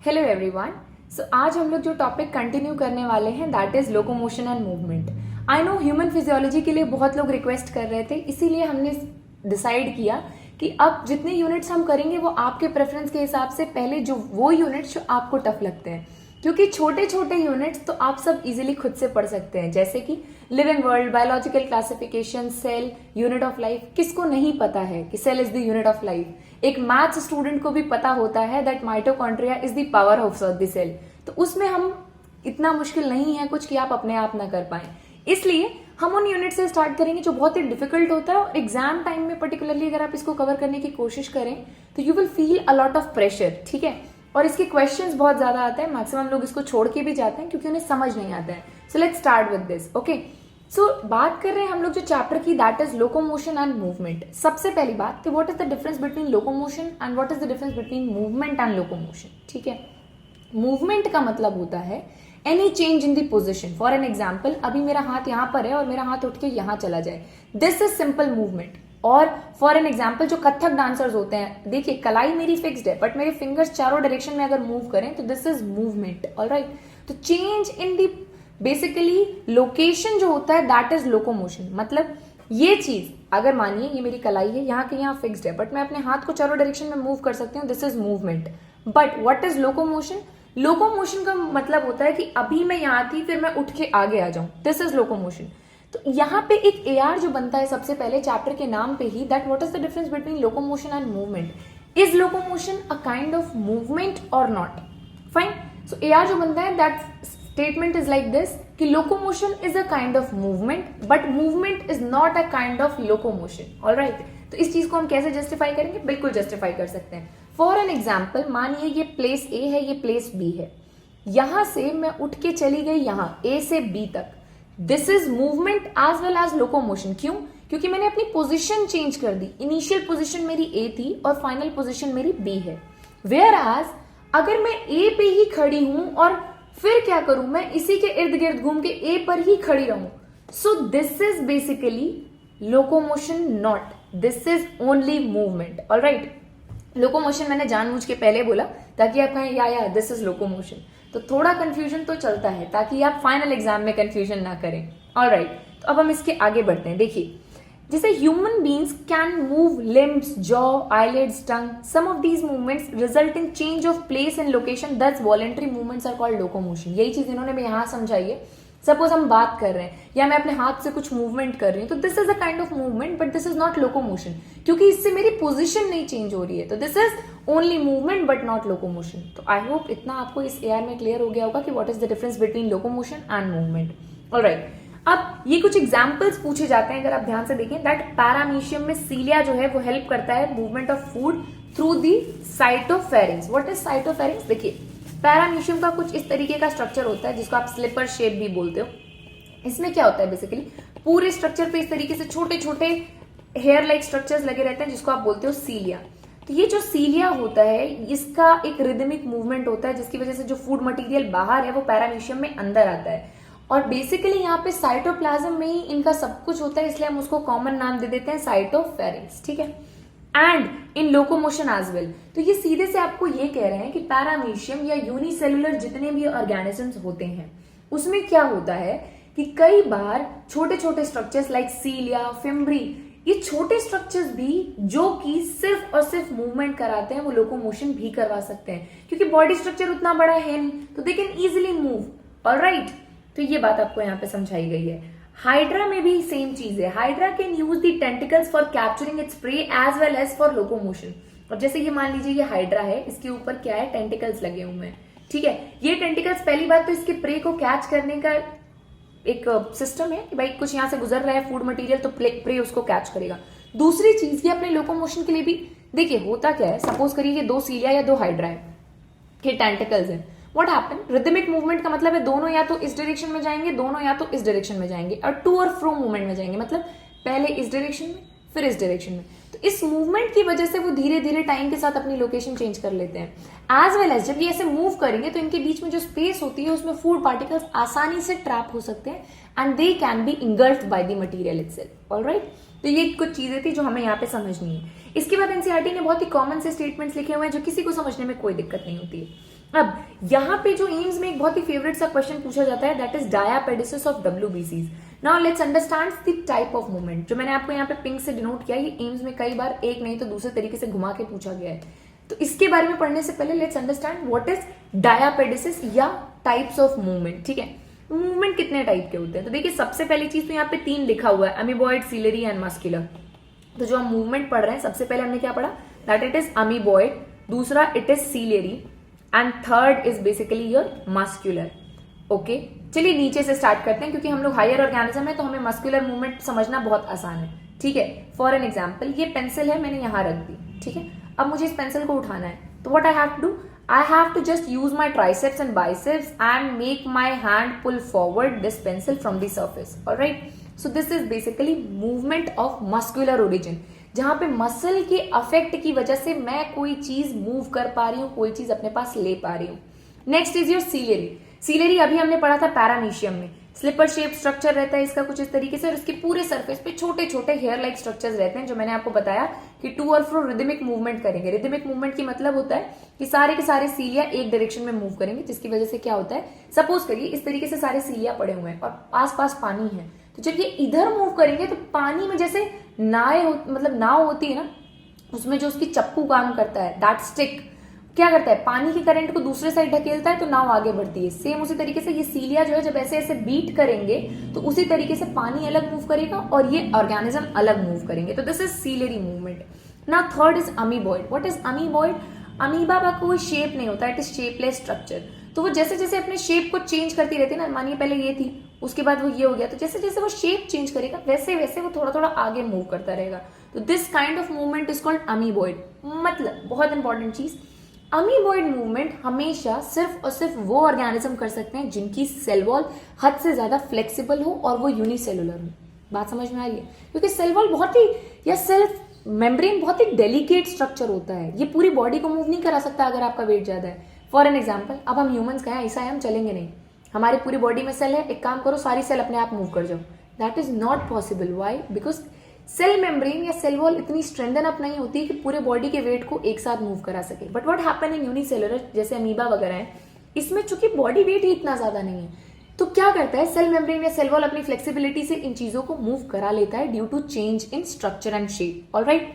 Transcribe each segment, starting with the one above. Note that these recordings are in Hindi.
Hello everyone. सो आज हम लोग जो टॉपिक कंटिन्यू करने वाले हैं that is locomotion and movement. I know human physiology के लिए बहुत लोग रिक्वेस्ट कर रहे थे, इसीलिए हमने डिसाइड किया कि अब जितने यूनिट्स हम करेंगे वो आपके प्रेफरेंस के हिसाब से पहले जो वो यूनिट्स जो आपको टफ लगते हैं, क्योंकि छोटे छोटे यूनिट्स तो आप सब इजीली खुद से पढ़ सकते हैं, जैसे कि living world, biological classification, cell, unit of life. किसको नहीं पता है कि cell is the unit of life. एक मैथ्स स्टूडेंट को भी पता होता है that mitochondria is the power house of the cell. तो उसमें हम इतना मुश्किल नहीं है कुछ कि आप अपने आप ना कर पाए, इसलिए हम उन यूनिट से स्टार्ट करेंगे जो बहुत ही डिफिकल्ट होता है। और एग्जाम टाइम में पर्टिकुलरली अगर आप इसको कवर करने की कोशिश करें तो you will feel a lot of pressure, ठीक है। और इसके क्वेश्चंस बहुत ज्यादा आते हैं, मैक्सिमम लोग इसको छोड़ के भी जाते हैं क्योंकि उन्हें समझ नहीं आता है। So let's start with this, okay. So बात कर रहे हैं हम लोग जो चैप्टर की, that is locomotion and movement. सबसे पहली बात कि what is the difference between locomotion and what is the difference between movement and locomotion, ठीक है। मूवमेंट का मतलब होता है any change in the position. For an example, अभी मेरा हाथ यहां पर है और मेरा हाथ उठ के यहां चला जाए, दिस इज सिंपल मूवमेंट। और फॉर एन एग्जाम्पल जो कथक डांसर्स होते हैं, देखिए कलाई मेरी फिक्स्ड है बट मेरे फिंगर्स चारों डायरेक्शन में अगर मूव करें तो दिस इज मूवमेंट, ऑलराइट। तो change in the basically location जो होता है दैट इज लोकोमोशन। मतलब ये चीज अगर मानिए ये मेरी कलाई है, यहाँ के यहाँ फिक्स्ड है बट मैं अपने हाथ को चारों डायरेक्शन में मूव कर सकती हूँ, this is movement. But what is locomotion? Locomotion का मतलब होता है कि अभी मैं यहां थी फिर मैं उठ के आगे आ जाऊं, दिस इज लोकोमोशन। तो यहाँ पे एक एआर जो बनता है सबसे पहले चैप्टर के नाम पे ही, that what is the difference between locomotion and movement. Is locomotion a kind of movement और नॉट? फाइन। सो एआर जो बनता है that statement is like this कि locomotion is a kind of movement but movement is not a kind of locomotion, alright. तो इस चीज को हम कैसे जस्टिफाई करेंगे? बिल्कुल जस्टिफाई कर सकते हैं। फॉर एन एग्जाम्पल, मानिए ये प्लेस ए है, ये प्लेस बी है, यहां से मैं उठ के चली गई यहां ए से बी तक, this is movement as well as locomotion. क्यों? क्योंकि मैंने अपनी पोजीशन चेंज कर दी। इनिशियल पोजीशन मेरी ए थी और फाइनल पोजीशन मेरी बी है। वेयर एज अगर मैं ए पे ही खड़ी हूं और फिर क्या करूं, मैं इसी के इर्द गिर्द घूम के ए पर ही खड़ी रहूं, so this is basically locomotion, not this is only movement, alright. Locomotion मैंने जानबूझ के पहले बोला ताकि आप कहें या दिस इज लोकोमोशन, तो थोड़ा कंफ्यूजन तो चलता है ताकि आप फाइनल एग्जाम में कंफ्यूजन ना करें, ऑलराइट। तो अब हम इसके आगे बढ़ते हैं। देखिए, जैसे human beings can move limbs, jaw, eyelids, tongue, some of these movements result in change of place and location, thus voluntary movements are called locomotion. यही चीज इन्होंने मैं यहां समझाई है। सपोज हम बात कर रहे हैं या मैं अपने हाथ से कुछ मूवमेंट कर रही हूं, तो this is a kind of movement but this is not locomotion, क्योंकि इससे मेरी पोजीशन नहीं चेंज हो रही है। तो this is only movement but not locomotion. तो आई होप इतना आपको इस एआर में क्लियर हो गया होगा कि what is the difference between locomotion and movement, alright. अब ये कुछ एग्जाम्पल्स पूछे जाते हैं, अगर आप ध्यान से देखें, दैट पैरामीशियम में सीलिया जो है वो हेल्प करता है movement of food through the cytopharynx. What is cytopharynx? देखिए, पैरामीशियम का कुछ इस तरीके का स्ट्रक्चर होता है जिसको आप स्लिपर शेप भी बोलते हो। इसमें क्या होता है, बेसिकली पूरे स्ट्रक्चर पे इस तरीके से छोटे छोटे हेयर लाइक स्ट्रक्चर्स लगे रहते हैं जिसको आप बोलते हो सीलिया। तो ये जो सीलिया होता है इसका एक रिदमिक मूवमेंट होता है जिसकी वजह से जो फूड मटेरियल बाहर है वो पैरामीशियम में अंदर आता है। और बेसिकली यहाँ पे साइटोप्लाज्म में ही इनका सब कुछ होता है, इसलिए हम उसको कॉमन नाम दे देते हैं साइटोफेरिंग्स, ठीक है। And in locomotion as well. तो ये सीधे से आपको ये कह रहे हैं कि पैरामीशियम या यूनिसेलुलर जितने भी ऑर्गेनिजम्स होते हैं उसमें क्या होता है कि कई बार छोटे छोटे स्ट्रक्चर्स लाइक सीलिया, फिम्ब्री, ये छोटे स्ट्रक्चर्स भी जो कि सिर्फ और सिर्फ मूवमेंट कराते हैं वो लोकोमोशन भी करवा सकते हैं, क्योंकि बॉडी स्ट्रक्चर उतना बड़ा है नहीं तो they can easily move, alright. तो ये बात आपको यहाँ पे समझाई गई है। हाइड्रा में भी सेम चीज है। Hydra can use the tentacles for capturing its prey as well as for locomotion. और जैसे ये मान लीजिए ये हाइड्रा है, इसके ऊपर क्या है, टेंटिकल्स लगे हुए हैं, ठीक है। ये टेंटिकल्स पहली बात तो इसके प्रे को कैच करने का एक सिस्टम है कि भाई कुछ यहाँ से गुजर रहा है फूड मटेरियल तो प्रे उसको कैच करेगा। दूसरी चीज ये अपने लोकोमोशन के लिए भी, देखिए होता क्या है, सपोज करिए ये दो सीलिया या दो हाइड्रा है, ये टेंटिकल्स है। व्हाट हैपन, रिदमिक मूवमेंट का मतलब है दोनों या तो इस डायरेक्शन में जाएंगे, दोनों या तो इस डायरेक्शन में जाएंगे, और टू और फ्रो मूवमेंट में जाएंगे, मतलब पहले इस डायरेक्शन में फिर इस डायरेक्शन में। तो इस मूवमेंट की वजह से वो धीरे धीरे टाइम के साथ अपनी लोकेशन चेंज कर लेते हैं। एज वेल एज जब ये ऐसे मूव करेंगे तो इनके बीच में जो स्पेस होती है उसमें फूड पार्टिकल्स आसानी से ट्रैप हो सकते हैं and they can be engulfed by the material itself, alright. तो ये कुछ चीजें थी जो हमें यहाँ पे समझनी है। इसके बाद एनसीईआरटी ने बहुत ही कॉमन से स्टेटमेंट्स लिखे हुए हैं जो किसी को समझने में कोई दिक्कत नहीं होती है। अब यहाँ पे जो एम्स में एक बहुत ही फेवरेट सा क्वेश्चन पूछा जाता है, that is डायापेडिसिस of WBCs। Now let's understand the type of movement. जो मैंने आपको यहाँ पे पिंक से डिनोट किया, ये एम्स में कई बार एक नहीं तो दूसरे तरीके से घुमा के पूछा गया है। तो इसके बारे में पढ़ने से पहले लेट्स अंडरस्टैंड व्हाट इज डायापेडिसिस या टाइप्स ऑफ मूवमेंट। ठीक है, मूवमेंट कितने टाइप के होते हैं? तो देखिए, सबसे पहली चीज तो यहाँ पे 3 लिखा हुआ है, अमीबॉइड, सीलरी एंड मस्कुलर। तो जो हम मूवमेंट पढ़ रहे हैं, सबसे पहले हमने क्या पढ़ा, दैट इट इज अमीबॉइड, दूसरा it is ciliary and third is basically your muscular. Okay, चलिए नीचे से स्टार्ट करते हैं, क्योंकि हम लोग हायर ऑर्गेनिज्म है तो हमें मस्कुलर मूवमेंट समझना बहुत आसान है। ठीक है, फॉर एन एग्जाम्पल, ये पेंसिल है, मैंने यहां रख दी। ठीक है, अब मुझे इस पेंसिल को उठाना है, तो what I have to do, I have to just use my triceps and biceps and make my hand pull forward this pencil from the surface. Alright? So this is basically movement of muscular origin, जहां पे मसल के अफेक्ट की वजह से मैं कोई चीज मूव कर पा रही हूँ, कोई चीज अपने पास ले पा रही हूँ। Next is your ciliary. Ciliary अभी हमने पढ़ा था पैरामीशियम में, स्लिपर शेप स्ट्रक्चर रहता है इसका कुछ इस तरीके से, और इसके पूरे सरफेस पे छोटे छोटे हेयर लाइक स्ट्रक्चर्स रहते हैं, जो मैंने आपको बताया कि टू और फ्रो रिदमिक मूवमेंट करेंगे। रिदमिक मूवमेंट की मतलब होता है कि सारे के सारे सीलिया एक डायरेक्शन में मूव करेंगे, जिसकी वजह से क्या होता है, सपोज करिए इस तरीके से सारे सीलिया पड़े हुए हैं और आसपास पानी है, तो जब ये इधर मूव करेंगे तो पानी में जैसे मतलब नाव होती है ना, उसमें जो उसकी चप्पू काम करता है, दैट स्टिक क्या करता है, पानी की करंट को दूसरे साइड ढकेलता है तो नाव आगे बढ़ती है। सेम उसी तरीके से ये सीलिया जो है जब ऐसे ऐसे बीट करेंगे तो उसी तरीके से पानी अलग मूव करेगा और ये ऑर्गेनिज्म अलग मूव करेंगे। तो this is ciliary movement. Now third is amoeboid. What is amoeboid? Amoeba का कोई शेप नहीं होता, इट इज शेपलेस स्ट्रक्चर। तो वो जैसे जैसे अपने शेप को चेंज करती रहती है ना, मानिए पहले ये थी, उसके बाद वो ये हो गया, तो जैसे जैसे वो शेप चेंज करेगा वैसे वैसे वो थोड़ा थोड़ा आगे मूव करता रहेगा। तो this kind of movement is called amoeboid. मतलब बहुत इंपॉर्टेंट चीज, अमीबॉइड मूवमेंट हमेशा सिर्फ और सिर्फ वो ऑर्गेनिज्म कर सकते हैं जिनकी सेल वॉल हद से ज्यादा फ्लेक्सिबल हो और वो यूनिसेलुलर हो। बात समझ में आ रही है? क्योंकि सेल वॉल बहुत ही या सेल्फ मेम्ब्रेन बहुत ही डेलिकेट स्ट्रक्चर होता है, ये पूरी बॉडी को मूव नहीं करा सकता अगर आपका वेट ज्यादा है। फॉर एन एग्जाम्पल, अब हम ह्यूमंस का है, ऐसा है हम चलेंगे नहीं, हमारी पूरी बॉडी में सेल है, एक काम करो सारी सेल अपने आप मूव कर जाओ, that is not possible. Why? Because cell membrane या सेल वॉल इतनी स्ट्रेंथन अप नहीं होती कि पूरे बॉडी के वेट को एक साथ मूव करा सके। But what happen in unicellular, जैसे अमीबा वगैरह है, इसमें चूंकि बॉडी वेट ही इतना ज्यादा नहीं है, तो क्या करता है सेल मेम्ब्रेन या सेल वॉल अपनी फ्लेक्सिबिलिटी से इन चीजों को मूव करा लेता है due to change in structure and shape. Alright,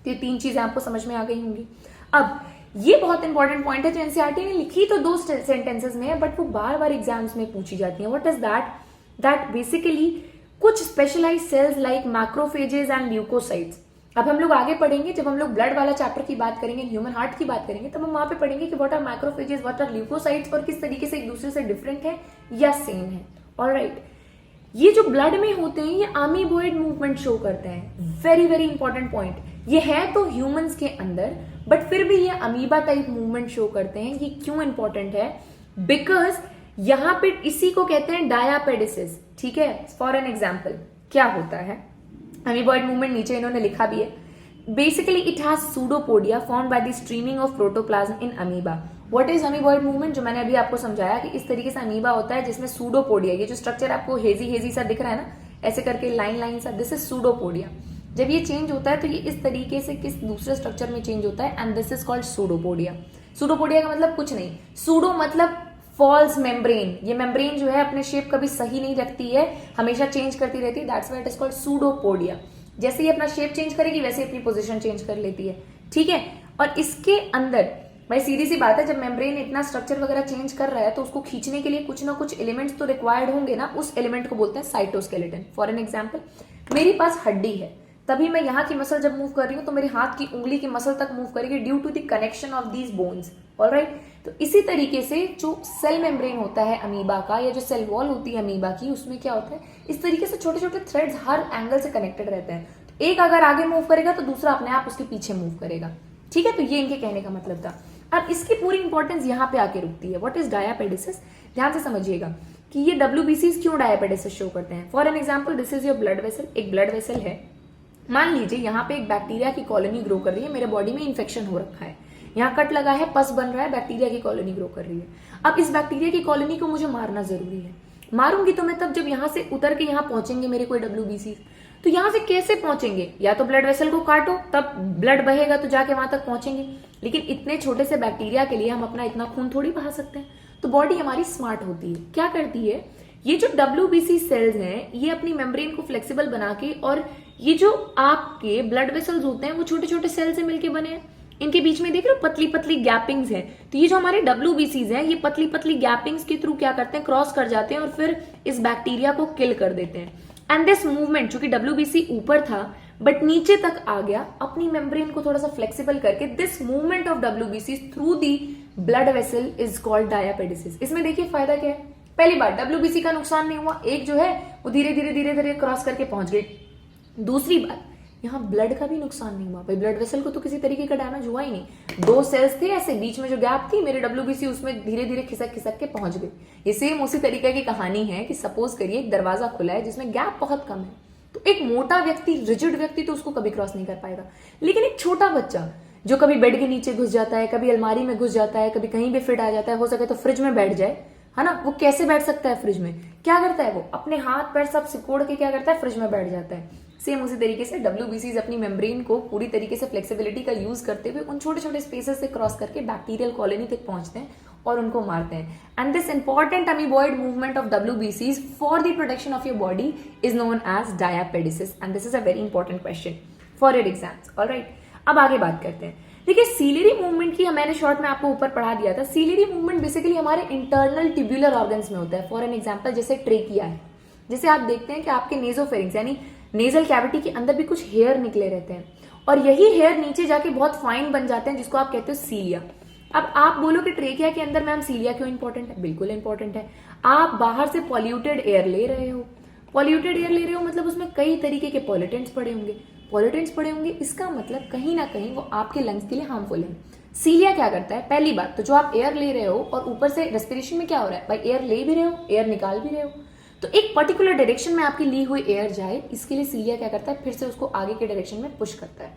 ये 3 चीजें आपको समझ में आ गई होंगी। अब ये बहुत इंपॉर्टेंट पॉइंट है जो एनसीईआरटी ने लिखी तो 2 सेंटेंसेस में है, बट वो बार बार एग्जाम्स में पूछी जाती है। What is that? That basically कुछ specialise cells like macrophages and leucocytes. अब हम लोग आगे पढ़ेंगे, जब हम लोग ब्लड वाला चैप्टर की बात करेंगे, ह्यूमन हार्ट की बात करेंगे, तब हम वहां पे पढ़ेंगे कि what are macrophages, what are leucocytes, और किस तरीके से एक दूसरे से डिफरेंट है या सेम है। ऑलराइट, ये जो ब्लड में होते हैं ये अमीबॉइड मूवमेंट शो करते हैं। वेरी वेरी इंपॉर्टेंट पॉइंट, ये है तो ह्यूमंस के अंदर, बट फिर भी ये अमीबा टाइप मूवमेंट शो करते हैं। ये क्यों इंपॉर्टेंट है? बिकॉज यहां पे इसी को कहते हैं डायापेडिसिस। ठीक है, फॉर एन एग्जाम्पल क्या होता है, अमीबॉइड मूवमेंट नीचे इन्होंने लिखा भी है, basically it has pseudopodia formed by the streaming of protoplasm in amoeba. What is amoeboid movement? जो मैंने अभी आपको समझाया कि इस तरीके से अमीबा होता है जिसमें सूडोपोडिया, ये जो स्ट्रक्चर आपको हेजी हेजी सा दिख रहा है ना, ऐसे करके लाइन लाइन सा, दिस इज सूडोपोडिया। जब ये चेंज होता है तो ये इस तरीके से किस दूसरे स्ट्रक्चर में चेंज होता है, and this is called pseudopodia. Pseudopodia का मतलब कुछ नहीं, सूडो मतलब फॉल्स मेम्ब्रेन। ये मेम्ब्रेन जो है अपने शेप कभी सही नहीं रखती है, हमेशा चेंज करती रहती है, that's why it is called pseudopodia. जैसे ही अपना शेप चेंज करेगी वैसे अपनी पोजीशन चेंज कर लेती है। ठीक है, और इसके अंदर भाई सीधी सी बात है, जब मेम्ब्रेन इतना स्ट्रक्चर वगैरह चेंज कर रहा है तो उसको खींचने के लिए कुछ ना कुछ एलिमेंट्स तो रिक्वायर्ड होंगे ना, उस एलिमेंट को बोलते हैं साइटोस्केलेटन। फॉर एन एग्जाम्पल, मेरे पास हड्डी है, तभी मैं यहाँ की मसल जब मूव कर रही हूँ तो मेरे हाथ की उंगली की मसल तक मूव करेगी due to the connection of these bones. Alright, तो इसी तरीके से जो सेल मेम्ब्रेन होता है अमीबा का, या जो सेल वॉल होती है अमीबा की, उसमें क्या होता है, इस तरीके से छोटे छोटे थ्रेड्स हर एंगल से कनेक्टेड रहते हैं। तो एक अगर आगे मूव करेगा तो दूसरा अपने आप उसके पीछे मूव करेगा। ठीक है, तो ये इनके कहने का मतलब था। अब इसकी पूरी इंपॉर्टेंस यहाँ पे आके रुकती है। What is डायापेडिसिस? ध्यान से समझिएगा कि ये WBCs क्यों डायापेडिसिस शो करते हैं। For an example, this is your blood vessel. एक ब्लड वेसल है, मान लीजिए यहाँ पे एक बैक्टीरिया की कॉलोनी ग्रो कर रही है, मेरे बॉडी में इन्फेक्शन हो रखा है, यहाँ कट लगा है, पस बन रहा है, बैक्टीरिया की कॉलोनी ग्रो कर रही है। अब इस बैक्टीरिया की कॉलोनी को मुझे मारना जरूरी है। मारूंगी तो मैं तब जब यहाँ से उतर के यहाँ पहुंचेंगे मेरे कोई WBCs, तो यहां से कैसे पहुंचेंगे? या तो ब्लड वेसल को काटो, तब ब्लड बहेगा तो जाके वहां तक पहुंचेंगे, लेकिन इतने छोटे से बैक्टीरिया के लिए हम अपना इतना खून थोड़ी बहा सकते हैं। तो बॉडी हमारी स्मार्ट होती है, क्या करती है, ये जो WBC सेल्स हैं ये अपनी मेम्ब्रेन को फ्लेक्सिबल बना के, और ये जो आपके ब्लड वेसल्स होते हैं वो छोटे छोटे सेल से मिलके बने हैं, इनके बीच में देख रहे हो पतली पतली गैपिंग्स हैं। तो ये जो हमारे WBCs हैं ये पतली पतली गैपिंग्स के थ्रू क्या करते हैं, क्रॉस कर जाते हैं और फिर इस बैक्टीरिया को किल कर देते हैं। एंड दिस मूवमेंट, चूंकि WBC ऊपर था बट नीचे तक आ गया, अपनी मेम्ब्रेन को थोड़ा सा फ्लेक्सिबल करके, this movement of WBC through the blood vessel is called डायापेडिसिस। इसमें देखिए फायदा क्या है, पहली बार WBC का नुकसान नहीं हुआ, एक जो है वो धीरे धीरे धीरे धीरे क्रॉस करके पहुंच गई। दूसरी बात, यहाँ ब्लड का भी नुकसान नहीं हुआ भाई, ब्लड वेसल को तो किसी तरीके का डैमेज हुआ ही नहीं। 2 सेल्स थे ऐसे, बीच में जो गैप थी मेरे WBC उसमें धीरे धीरे खिसक खिसक के पहुंच गई। ये सेम उसी तरीके की कहानी है कि सपोज करिए एक दरवाजा खुला है जिसमें गैप बहुत कम है, तो एक मोटा व्यक्ति, रिजिड व्यक्ति तो उसको कभी क्रॉस नहीं कर पाएगा, लेकिन एक छोटा बच्चा जो कभी बेड के नीचे घुस जाता है, कभी अलमारी में घुस जाता है, कभी कहीं भी फिट आ जाता है, हो सके तो फ्रिज में बैठ जाए, है ना, वो कैसे बैठ सकता है फ्रिज में, क्या करता है, वो अपने हाथ पैर सब सिकोड़ के क्या करता है, फ्रिज में बैठ जाता है। सेम उसी तरीके से WBCs अपनी मेम्ब्रेन को पूरी तरीके से फ्लेक्सिबिलिटी का यूज करते हुए उन छोटे छोटे स्पेसेस से क्रॉस करके बैक्टीरियल कॉलोनी तक पहुंचते हैं और उनको मारते हैं। And this important amoeboid movement of WBCs for the protection of your body is known as diapedesis, and this is a very important question for your exams. Alright, अब आगे बात करते हैं। देखिए सीलियरी मूवमेंट की मैंने शॉर्ट में आपको ऊपर पढ़ा दिया था। सीलियरी मूवमेंट बेसिकली हमारे इंटरनल ट्यूब्यूलर ऑर्गन्स में होता है। फॉर एन एग्जांपल जैसे ट्रेकिया है, जैसे आप देखते हैं कि आपके नेजोफेरिंग्स यानी नेजल कैविटी के अंदर भी कुछ हेयर निकले रहते हैं, और यही हेयर नीचे जाके बहुत फाइन बन जाते हैं जिसको आप कहते हो सीलिया। अब आप बोलो कि ट्रेकिया के अंदर मैम सीलिया क्यों इंपॉर्टेंट है? बिल्कुल इंपॉर्टेंट है। आप बाहर से पॉल्यूटेड एयर ले रहे हो, पॉल्यूटेड एयर ले रहे हो मतलब उसमें कई तरीके के पॉल्यूटेंट्स पड़े होंगे, पॉल्यूटेंट्स पड़े होंगे, इसका मतलब कहीं ना कहीं वो आपके लंग्स के लिए हार्मफुल है। सीलिया क्या करता है, पहली बात तो जो आप एयर ले रहे हो और ऊपर से रेस्पिरेशन में क्या हो रहा है भाई, एयर ले भी रहे हो, एयर निकाल भी रहे हो, तो एक पर्टिकुलर डायरेक्शन में आपकी ली हुई एयर जाए, इसके लिए सीलिया क्या करता है, फिर से उसको आगे के डायरेक्शन में पुश करता है,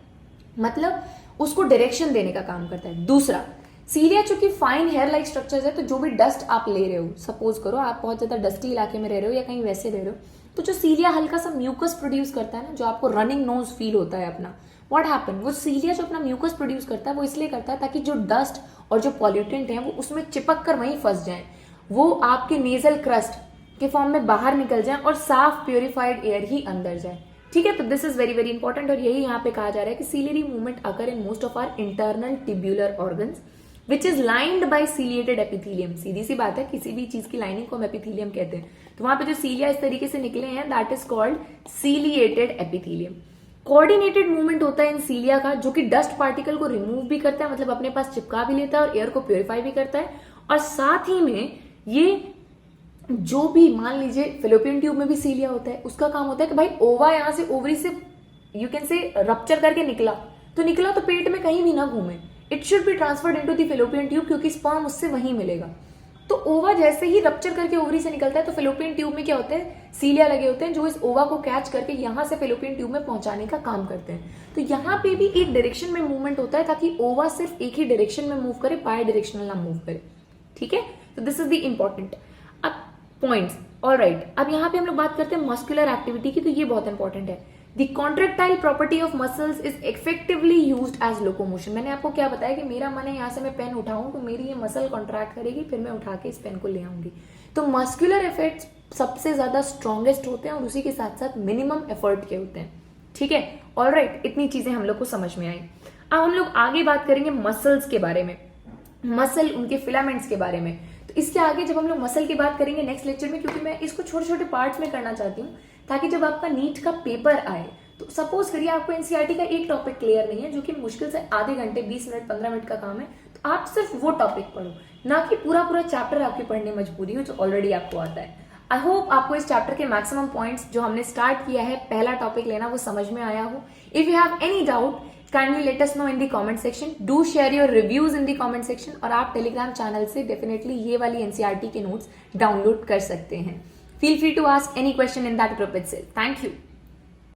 मतलब उसको डायरेक्शन देने का काम करता है। दूसरा, सीलिया चूंकि फाइन हेयर लाइक स्ट्रक्चर्स है, तो जो भी डस्ट आप ले रहे हो, सपोज करो आप बहुत ज्यादा डस्टी इलाके में रह रहे हो या कहीं वैसे रह रहे हो, तो जो सीलिया हल्का सा म्यूकस प्रोड्यूस करता है ना, जो आपको रनिंग नोज फील होता है अपना, व्हाट हैपन, वो सीलिया जो अपना म्यूकस प्रोड्यूस करता है वो इसलिए करता है ताकि जो डस्ट और जो पॉल्यूटेंट है वो उसमें चिपक कर वहीं फंस जाए, वो आपके नेजल क्रस्ट के फॉर्म में बाहर निकल जाए और साफ प्योरीफाइड एयर ही अंदर जाए। ठीक है, तो this is very very important, और यही यहाँ पे कहा जा रहा है कि ciliary movement occur in most of our internal tubular organs which is lined by ciliated epithelium. सीधी सी बात है, किसी भी चीज की लाइनिंग को हम एपिथेलियम कहते हैं, तो वहां पे जो सीलिया इस तरीके से निकले हैं that is called ciliated epithelium. Coordinated movement होता है इन सीलिया का, जो कि डस्ट पार्टिकल को रिमूव भी करता है, मतलब अपने पास चिपका भी लेता है और एयर को प्योरीफाई भी करता है, और साथ ही में ये जो भी मान लीजिए फेलोपियन ट्यूब में भी सीलिया होता है, उसका काम होता है कि भाई ओवा यहां से ओवरी से यू कैन से रप्चर करके निकला तो पेट में कहीं भी ना घूमे, it should be transferred into the fallopian tube, क्योंकि स्पर्म उससे वहीं मिलेगा। तो ओवा जैसे ही रप्चर करके ओवरी से निकलता है तो फेलोपियन ट्यूब में क्या होते हैं, सीलिया लगे होते हैं जो इस ओवा को कैच करके यहां से फेलोपियन ट्यूब में पहुंचाने का काम करते हैं। तो यहाँ पे भी एक डायरेक्शन में मूवमेंट होता है ताकि ओवा सिर्फ एक ही डायरेक्शन में मूव करे, बाय डायरेक्शनल ना मूव करे। ठीक है, तो दिस इज द इंपॉर्टेंट अब पॉइंट्स। ऑलराइट, अब यहाँ पे हम लोग बात करते हैं मस्कुलर एक्टिविटी की, तो ये बहुत इंपॉर्टेंट है। The contractile property of muscles is effectively used as locomotion. मैंने आपको क्या बताया कि मेरा मन है यहाँ से मैं पेन उठाऊं तो मेरी ये मसल कॉन्ट्रैक्ट करेगी, फिर मैं उठा के इस पेन को ले आऊंगी। तो मस्कुलर इफेक्ट्स सबसे ज्यादा स्ट्रॉन्गेस्ट होते हैं और उसी के साथ साथ मिनिमम एफर्ट के होते हैं। ठीक है, ऑलराइट, इतनी चीजें हम लोग को समझ में आई। अब हम लोग आगे बात करेंगे मसल्स के बारे में, मसल उनके फिलामेंट्स के बारे में। तो इसके आगे जब हम लोग मसल की बात करेंगे नेक्स्ट लेक्चर में, क्योंकि मैं इसको छोटे छोटे पार्ट्स में करना चाहती हूँ ताकि जब आपका नीट का पेपर आए तो सपोज करिए आपको एनसीईआरटी का एक टॉपिक क्लियर नहीं है, जो कि मुश्किल से आधे घंटे 20 मिनट 15 मिनट का काम है, तो आप सिर्फ वो टॉपिक पढ़ो, ना कि पूरा पूरा चैप्टर आपकी पढ़ने मजबूरी हो जो ऑलरेडी आपको आता है। आई होप आपको इस चैप्टर के मैक्सिमम पॉइंट्स जो हमने स्टार्ट किया है पहला टॉपिक लेना वो समझ में आया हो। If you have any doubt kindly let us know in the comment section. Do share your reviews in the comment section, और आप टेलीग्राम चैनल से डेफिनेटली ये वाली एनसीईआरटी के नोट्स डाउनलोड कर सकते हैं। Feel free to ask any question in that group itself. Thank you.